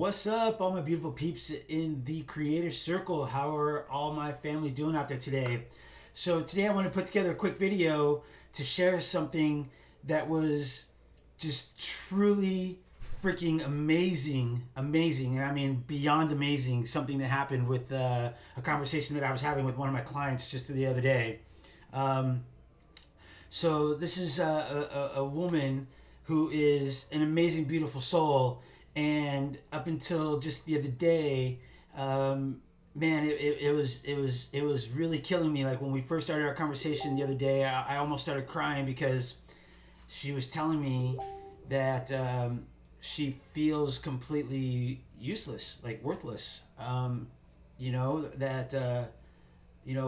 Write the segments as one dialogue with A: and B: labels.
A: What's up, all my beautiful peeps in the creator circle? How are all my family doing out there today? So today I want to put together a quick video to share something that was just truly freaking amazing, and I mean beyond amazing. Something that happened with a conversation that I was having with one of my clients just the other day. So this is a woman who is an amazing, beautiful soul. And up until just the other day, man, it was really killing me. Like when we first started our conversation the other day, I almost started crying because she was telling me that she feels completely useless, like worthless.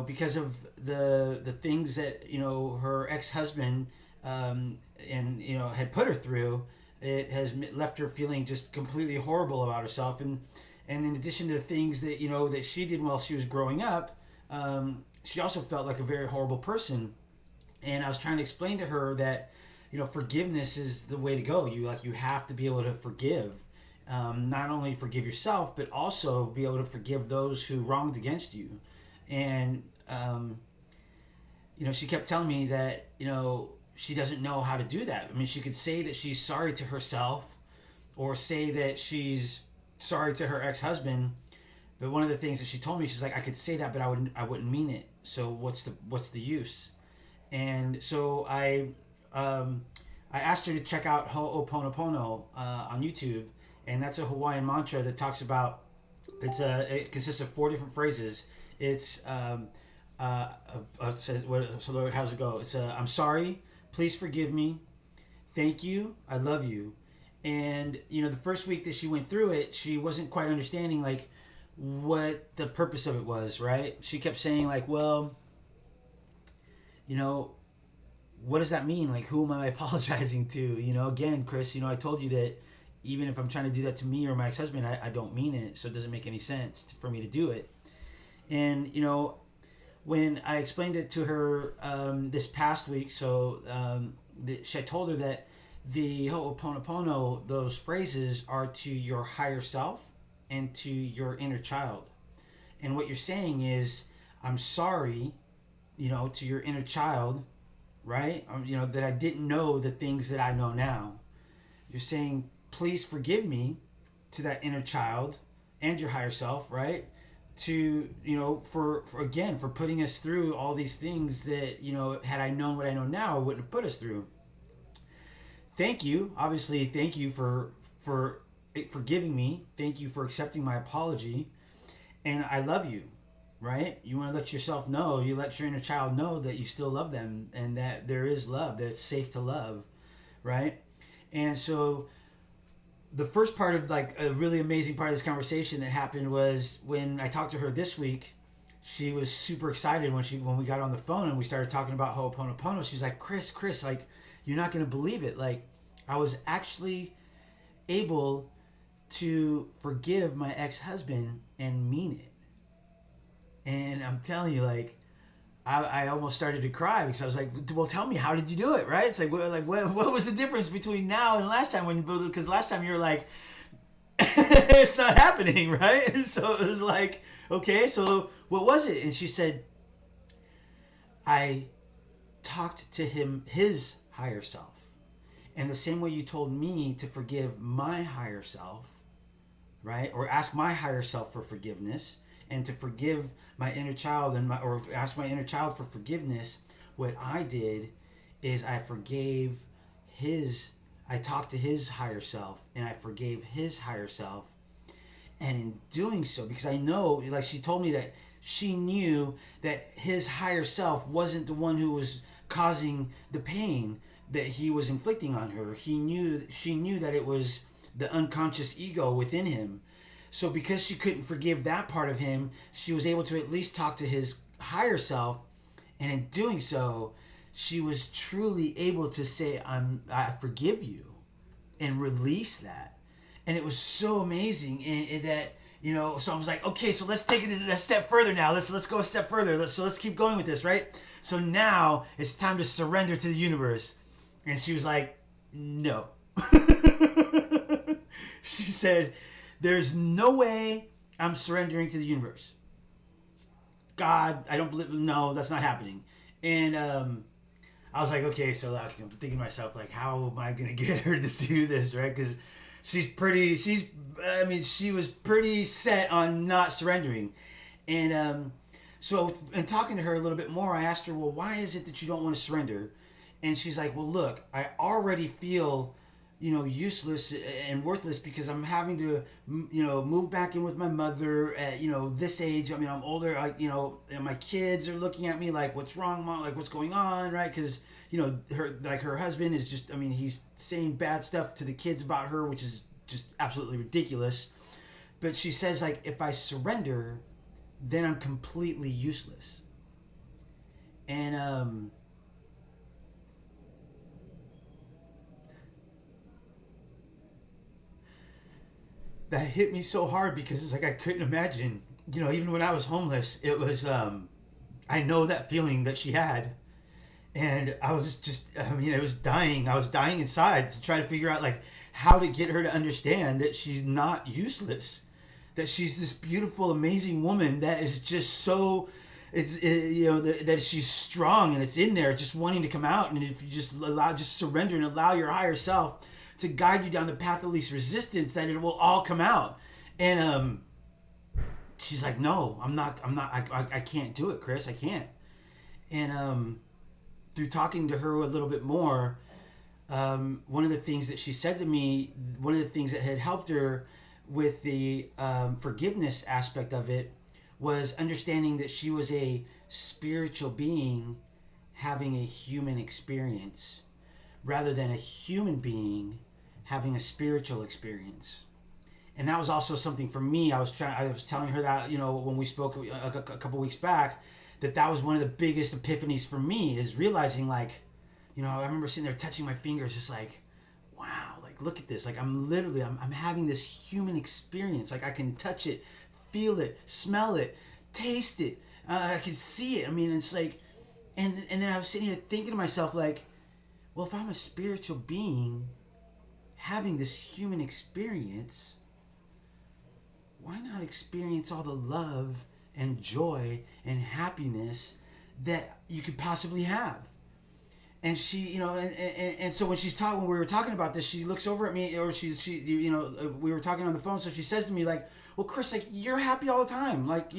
A: Because of the things that her ex-husband had put her through. It has left her feeling just completely horrible about herself, and in addition to the things that that she did while she was growing up, she also felt like a very horrible person. And I was trying to explain to her that forgiveness is the way to go. You have to be able to forgive, not only forgive yourself but also be able to forgive those who wronged against you. And she kept telling me that she doesn't know how to do that. I mean, she could say that she's sorry to herself or say that she's sorry to her ex-husband, but one of the things that she told me, she's like, I could say that, but I wouldn't mean it. So what's the use? And so I asked her to check out Ho'oponopono on YouTube, and that's a Hawaiian mantra that talks about it consists of 4 different phrases. It says, how's it go? It's I'm sorry, please forgive me, thank you, I love you. And the first week that she went through it, she wasn't quite understanding like what the purpose of it was, right? She kept saying like, well, what does that mean? Like, who am I apologizing to? Again, Chris, I told you that even if I'm trying to do that to me or my ex-husband, I don't mean it, so it doesn't make any sense for me to do it. And when I explained it to her this past week, I told her that the Ho'oponopono, those phrases are to your higher self and to your inner child. And what you're saying is, I'm sorry, to your inner child, right? That I didn't know the things that I know now. You're saying, please forgive me to that inner child and your higher self, right? To for putting us through all these things that had I known what I know now, I wouldn't have put us through. Thank you, obviously. Thank you for forgiving me. Thank you for accepting my apology, and I love you. Right? You want to let yourself know. You let your inner child know that you still love them and that there is love. That it's safe to love, right? And so the first part of like a really amazing part of this conversation that happened was when I talked to her this week. She was super excited when we got on the phone and we started talking about Ho'oponopono. She's like, Chris, like, you're not going to believe it. Like, I was actually able to forgive my ex-husband and mean it. And I'm telling you, like, I almost started to cry because I was like, well, tell me, how did you do it, right? It's like, what was the difference between now and last time? Because last time you were like, it's not happening, right? So it was like, okay, so what was it? And she said, I talked to his higher self. And the same way you told me to forgive my higher self, right? Or ask my higher self for forgiveness, and to forgive my inner child or ask my inner child for forgiveness, what I did is I talked to his higher self and I forgave his higher self. And in doing so, because I know, like she told me that she knew that his higher self wasn't the one who was causing the pain that he was inflicting on her. She knew that it was the unconscious ego within him. So because she couldn't forgive that part of him, she was able to at least talk to his higher self. And in doing so, she was truly able to say, I forgive you, and release that. And it was so amazing in that, so I was like, okay, so let's take it a step further now. Let's go a step further. Let's keep going with this, right? So now it's time to surrender to the universe. And she was like, no. She said, There's no way I'm surrendering to the universe. God, I don't believe. No, that's not happening. And I was like, okay, so like, I'm thinking to myself, like, how am I gonna get her to do this, right? Because she was pretty set on not surrendering. And so in talking to her a little bit more, I asked her, well, why is it that you don't want to surrender? And she's like, well, look, I already feel, useless and worthless because I'm having to, move back in with my mother at, this age. I mean, I'm older, and my kids are looking at me like, what's wrong, Mom? Like, what's going on, right? Because, her husband is just, he's saying bad stuff to the kids about her, which is just absolutely ridiculous. But she says, like, if I surrender, then I'm completely useless. And, that hit me so hard because it's like I couldn't imagine, even when I was homeless, it was, I know that feeling that she had. And I was just, it was dying. I was dying inside to try to figure out, like, how to get her to understand that she's not useless. That she's this beautiful, amazing woman that is just so, that she's strong and it's in there just wanting to come out. And if you just surrender and allow your higher self to guide you down the path of least resistance, that it will all come out. And she's like, no, I can't do it, Chris, I can't. And through talking to her a little bit more, one of the things that she said to me, one of the things that had helped her with the forgiveness aspect of it was understanding that she was a spiritual being having a human experience rather than a human being having a spiritual experience. And that was also something for me. I was telling her that, when we spoke a couple weeks back, that was one of the biggest epiphanies for me, is realizing, like, I remember sitting there touching my fingers, just like, wow, like, look at this. Like, I'm having this human experience. Like, I can touch it, feel it, smell it, taste it. I can see it. I mean, it's like, and then I was sitting here thinking to myself, like, well, if I'm a spiritual being having this human experience, why not experience all the love and joy and happiness that you could possibly have? And she, and so when we were talking about this, she looks over at me, or she, we were talking on the phone. So she says to me, like, well, Chris, like, you're happy all the time. Like,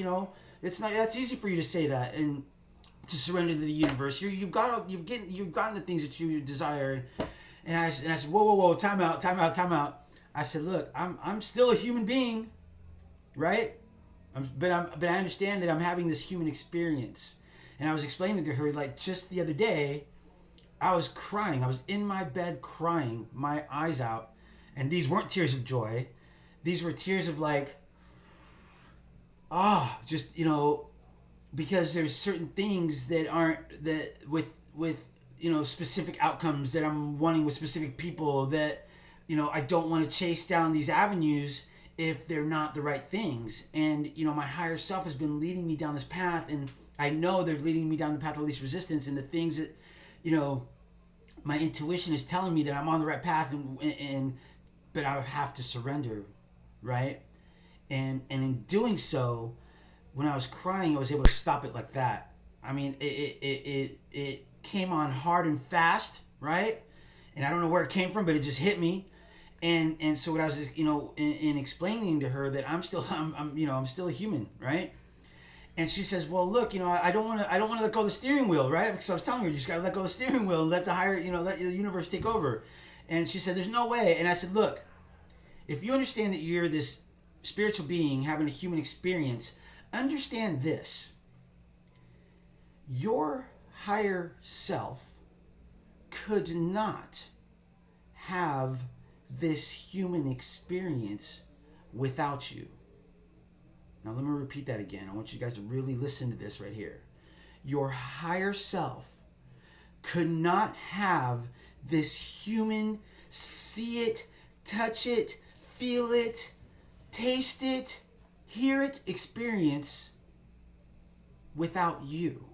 A: that's easy for you to say that and to surrender to the universe. You've gotten the things that you desire. And I said, whoa, time out. I said, look, I'm still a human being, right? But I understand that I'm having this human experience. And I was explaining to her, like, just the other day, I was crying. I was in my bed crying, my eyes out. And these weren't tears of joy. These were tears of, like, because there's certain things that aren't, that with specific outcomes that I'm wanting with specific people, that, I don't want to chase down these avenues if they're not the right things. And, my higher self has been leading me down this path, and I know they're leading me down the path of least resistance, and the things that, my intuition is telling me that I'm on the right path, but I have to surrender, right? And in doing so, when I was crying, I was able to stop it like that. I mean, it came on hard and fast, right? And I don't know where it came from, but it just hit me. And so what I was, in explaining to her that I'm still a human, right? And she says, well, look, I don't want to let go of the steering wheel, right? Because I was telling her, you just got to let go of the steering wheel and let let the universe take over. And she said, there's no way. And I said, look, if you understand that you're this spiritual being having a human experience, understand this. Your higher self could not have this human experience without you. Now let me repeat that again. I want you guys to really listen to this right here. Your higher self could not have this human, see it, touch it, feel it, taste it, hear it, experience without you.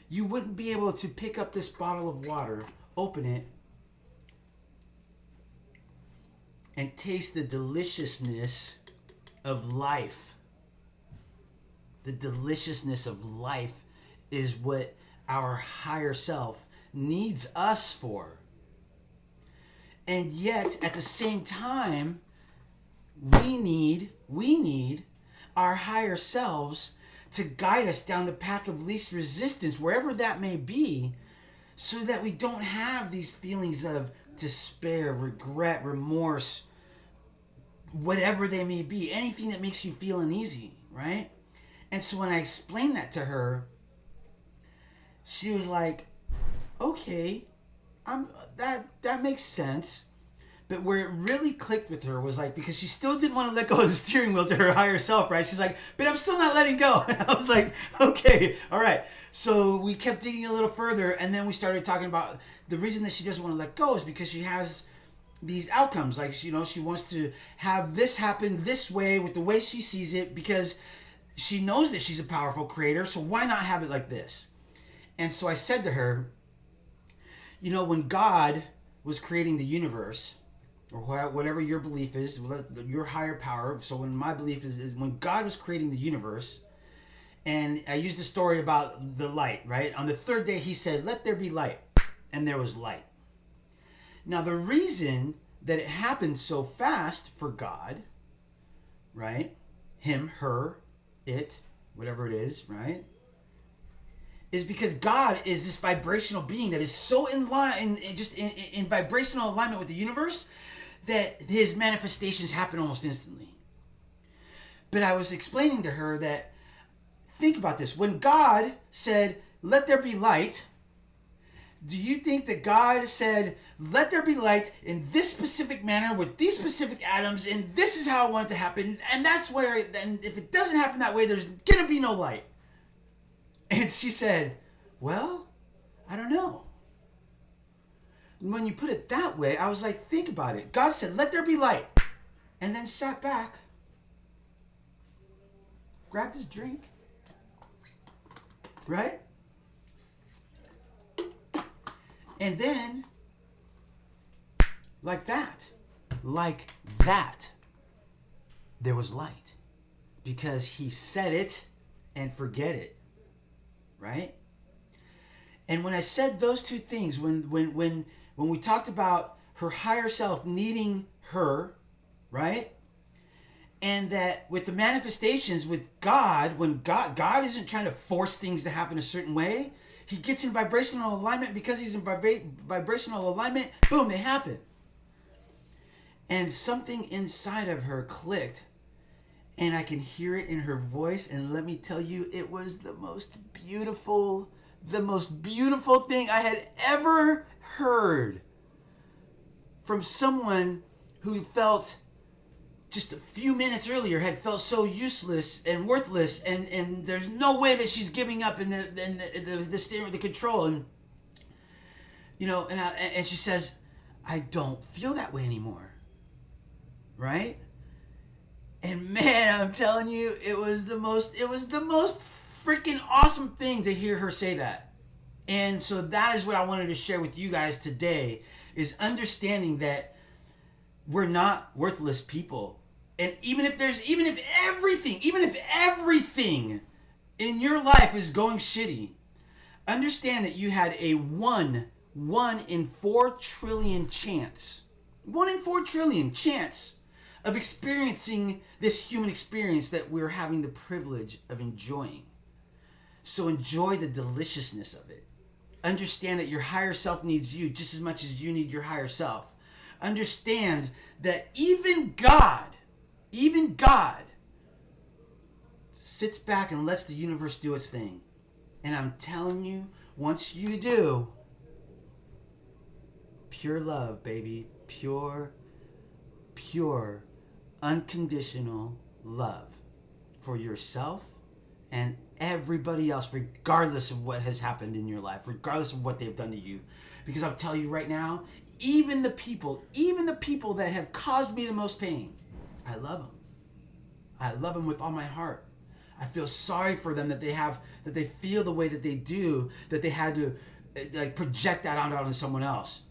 A: You wouldn't be able to pick up this bottle of water, open it, and taste the deliciousness of life, the deliciousness of life is what our higher self needs us for. And yet, at the same time, we need our higher selves to guide us down the path of least resistance, wherever that may be, so that we don't have these feelings of despair, regret, remorse, whatever they may be, anything that makes you feel uneasy, right? And so when I explained that to her, she was like, okay, that makes sense. But where it really clicked with her was like, because she still didn't want to let go of the steering wheel to her higher self, right? She's like, but I'm still not letting go. And I was like, okay, all right. So we kept digging a little further, and then we started talking about the reason that she doesn't want to let go is because she has these outcomes. Like, you know, she wants to have this happen this way with the way she sees it, because she knows that she's a powerful creator, so why not have it like this? And so I said to her, you know, when God was creating the universe, or whatever your belief is, your higher power. So when my belief is when God was creating the universe, and I used the story about the light, right? On the third day, he said, let there be light. And there was light. Now, the reason that it happened so fast for God, right? Him, her, it, whatever it is, right? Is because God is this vibrational being that is so in line, in vibrational alignment with the universe, that his manifestations happen almost instantly. But I was explaining to her that, think about this. When God said, let there be light, do you think that God said, let there be light in this specific manner with these specific atoms, and this is how I want it to happen, and that's where, and if it doesn't happen that way, there's going to be no light? And she said, well, I don't know. When you put it that way, I was like, think about it. God said, let there be light. And then sat back, grabbed his drink, right? And then, like that, there was light. Because he said it and forget it, right? And when I said those two things, when we talked about her higher self needing her, right? And that with the manifestations with God, when God isn't trying to force things to happen a certain way, he gets in vibrational alignment. Because he's in vibrational alignment, boom, they happen. And something inside of her clicked, and I can hear it in her voice, and let me tell you, it was the most beautiful thing I had ever heard from someone who felt just a few minutes earlier had felt so useless and worthless, and there's no way that she's giving up in the steering with the control, and you know, and she says, I don't feel that way anymore, right? And man, I'm telling you, it was the most freaking awesome thing to hear her say that. And so that is what I wanted to share with you guys today, is understanding that we're not worthless people. And even if everything in your life is going shitty, understand that you had a 1 in 4 trillion chance. 1 in 4 trillion chance of experiencing this human experience that we're having the privilege of enjoying. So enjoy the deliciousness of it. Understand that your higher self needs you just as much as you need your higher self. Understand that even God sits back and lets the universe do its thing. And I'm telling you, once you do, pure love, baby. Pure, unconditional love for yourself and everybody else, regardless of what has happened in your life, regardless of what they've done to you. Because I'll tell you right now, even the people that have caused me the most pain, I love them. I love them with all my heart. I feel sorry for them that they feel the way that they do, that they had to like project that onto someone else.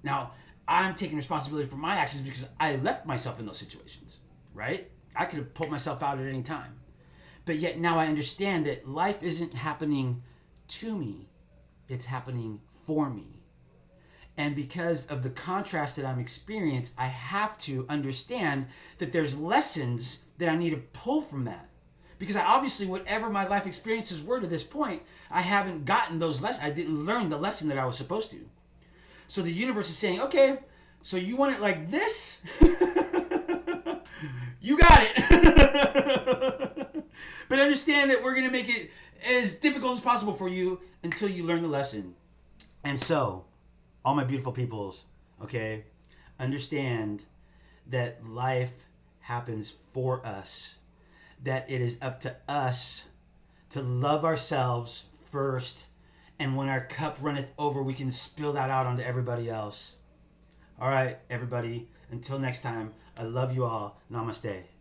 A: Now, I'm taking responsibility for my actions because I left myself in those situations, right? I could have pulled myself out at any time. But yet now I understand that life isn't happening to me, it's happening for me. And because of the contrast that I'm experiencing, I have to understand that there's lessons that I need to pull from that. Because I obviously, whatever my life experiences were to this point, I haven't gotten those lessons. I didn't learn the lesson that I was supposed to. So the universe is saying, okay, so you want it like this? You got it. But understand that we're going to make it as difficult as possible for you until you learn the lesson. And so, all my beautiful peoples, okay, understand that life happens for us. That it is up to us to love ourselves first. And when our cup runneth over, we can spill that out onto everybody else. All right, everybody. Until next time, I love you all. Namaste.